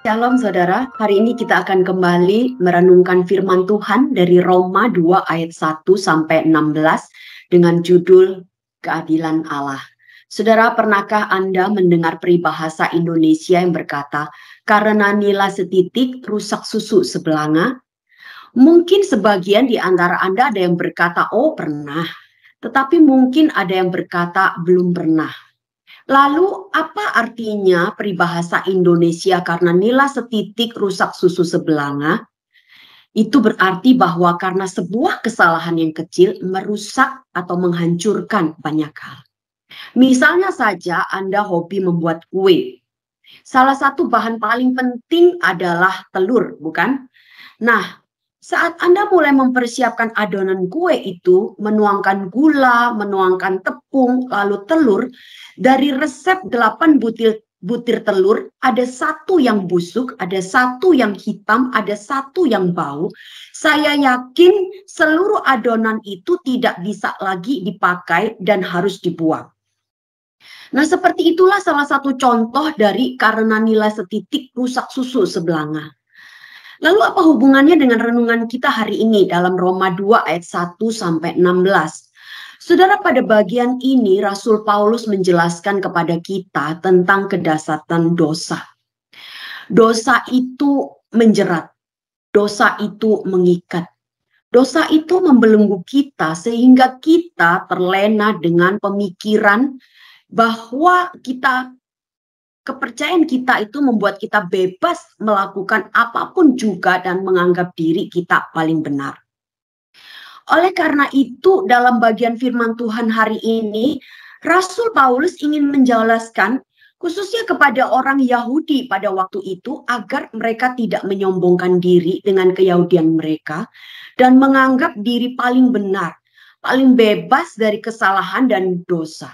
Shalom saudara, hari ini kita akan kembali merenungkan firman Tuhan dari Roma 2 ayat 1 sampai 16 dengan judul Keadilan Allah. Saudara, pernahkah Anda mendengar peribahasa Indonesia yang berkata, karena nila setitik rusak susu sebelanga? Mungkin sebagian di antara Anda ada yang berkata, oh pernah. Tetapi mungkin ada yang berkata, belum pernah. Lalu apa artinya peribahasa Indonesia karena nila setitik rusak susu sebelanga? Itu berarti bahwa karena sebuah kesalahan yang kecil merusak atau menghancurkan banyak hal. Misalnya saja Anda hobi membuat kue. Salah satu bahan paling penting adalah telur, bukan? Nah, saat Anda mulai mempersiapkan adonan kue itu, menuangkan gula, menuangkan tepung, lalu telur, dari resep 8 butir telur, ada satu yang busuk, ada satu yang hitam, ada satu yang bau. Saya yakin seluruh adonan itu tidak bisa lagi dipakai dan harus dibuang. Nah, seperti itulah salah satu contoh dari karena nilai setitik rusak susu sebelanga. Lalu apa hubungannya dengan renungan kita hari ini dalam Roma 2 ayat 1 sampai 16? Saudara, pada bagian ini Rasul Paulus menjelaskan kepada kita tentang kedahsyatan dosa. Dosa itu menjerat, dosa itu mengikat. Dosa itu membelenggu kita sehingga kita terlena dengan pemikiran bahwa kepercayaan kita itu membuat kita bebas melakukan apapun juga dan menganggap diri kita paling benar. Oleh karena itu, dalam bagian firman Tuhan hari ini, Rasul Paulus ingin menjelaskan khususnya kepada orang Yahudi pada waktu itu agar mereka tidak menyombongkan diri dengan keyahudian mereka dan menganggap diri paling benar, paling bebas dari kesalahan dan dosa.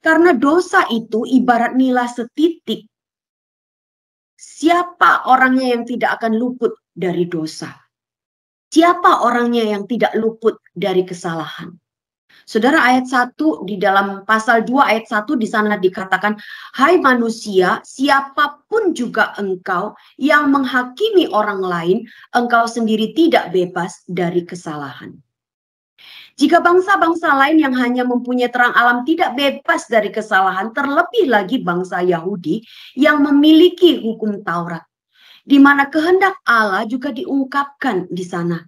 Karena dosa itu ibarat nila setitik. Siapa orangnya yang tidak akan luput dari dosa? Siapa orangnya yang tidak luput dari kesalahan? Saudara, ayat 1 di dalam pasal 2 ayat 1 di sana dikatakan, hai manusia, siapapun juga engkau yang menghakimi orang lain, engkau sendiri tidak bebas dari kesalahan. Jika bangsa-bangsa lain yang hanya mempunyai terang alam tidak bebas dari kesalahan, terlebih lagi bangsa Yahudi yang memiliki hukum Taurat, di mana kehendak Allah juga diungkapkan di sana.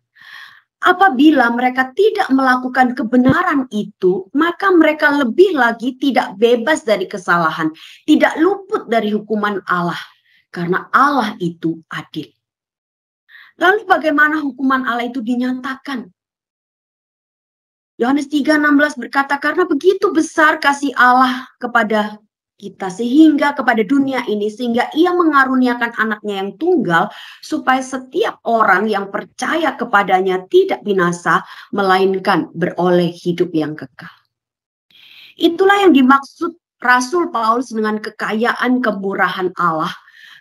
Apabila mereka tidak melakukan kebenaran itu, maka mereka lebih lagi tidak bebas dari kesalahan, tidak luput dari hukuman Allah, karena Allah itu adil. Lalu bagaimana hukuman Allah itu dinyatakan? Yohanes 3:16 berkata, karena begitu besar kasih Allah kepada kita sehingga kepada dunia ini, sehingga ia mengaruniakan anaknya yang tunggal supaya setiap orang yang percaya kepadanya tidak binasa melainkan beroleh hidup yang kekal. Itulah yang dimaksud Rasul Paulus dengan kekayaan kemurahan Allah,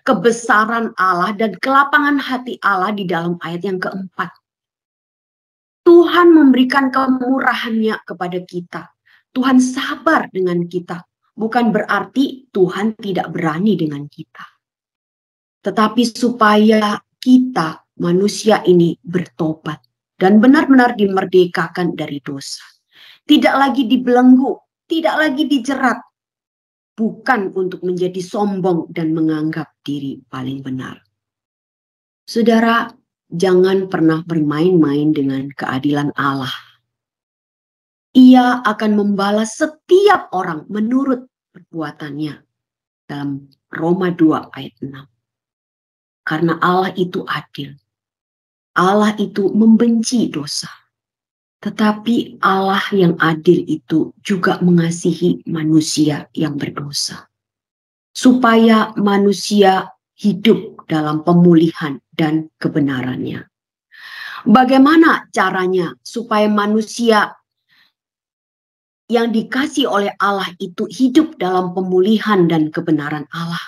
kebesaran Allah dan kelapangan hati Allah di dalam ayat yang keempat. Tuhan memberikan kemurahannya kepada kita. Tuhan sabar dengan kita. Bukan berarti Tuhan tidak berani dengan kita. Tetapi supaya kita, manusia ini, bertobat. Dan benar-benar dimerdekakan dari dosa. Tidak lagi dibelenggu. Tidak lagi dijerat. Bukan untuk menjadi sombong dan menganggap diri paling benar. Saudara, jangan pernah bermain-main dengan keadilan Allah. Ia akan membalas setiap orang menurut perbuatannya. Dalam Roma 2 ayat 6. Karena Allah itu adil. Allah itu membenci dosa. Tetapi Allah yang adil itu juga mengasihi manusia yang berdosa. Supaya manusia hidup dalam pemulihan dan kebenarannya. Bagaimana caranya supaya manusia yang dikasih oleh Allah itu hidup dalam pemulihan dan kebenaran Allah?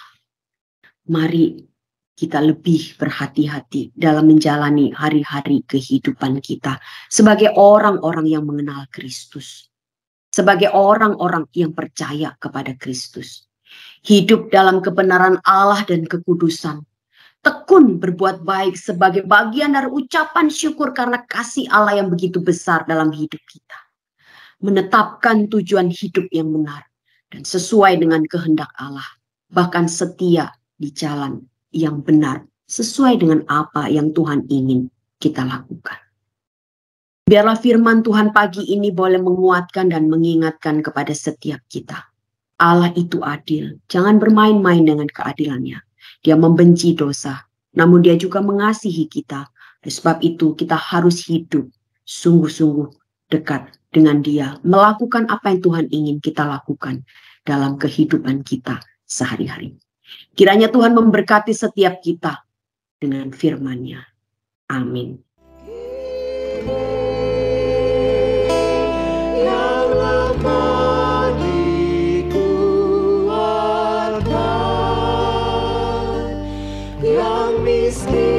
Mari kita lebih berhati-hati dalam menjalani hari-hari kehidupan kita sebagai orang-orang yang mengenal Kristus. Sebagai orang-orang yang percaya kepada Kristus. Hidup dalam kebenaran Allah dan kekudusan. Tekun berbuat baik sebagai bagian dari ucapan syukur karena kasih Allah yang begitu besar dalam hidup kita. Menetapkan tujuan hidup yang benar dan sesuai dengan kehendak Allah. Bahkan setia di jalan yang benar sesuai dengan apa yang Tuhan ingin kita lakukan. Biarlah firman Tuhan pagi ini boleh menguatkan dan mengingatkan kepada setiap kita. Allah itu adil, jangan bermain-main dengan keadilannya. Dia membenci dosa, namun dia juga mengasihi kita. Oleh sebab itu kita harus hidup sungguh-sungguh dekat dengan dia. Melakukan apa yang Tuhan ingin kita lakukan dalam kehidupan kita sehari-hari. Kiranya Tuhan memberkati setiap kita dengan firman-Nya. Amin. Yang miskin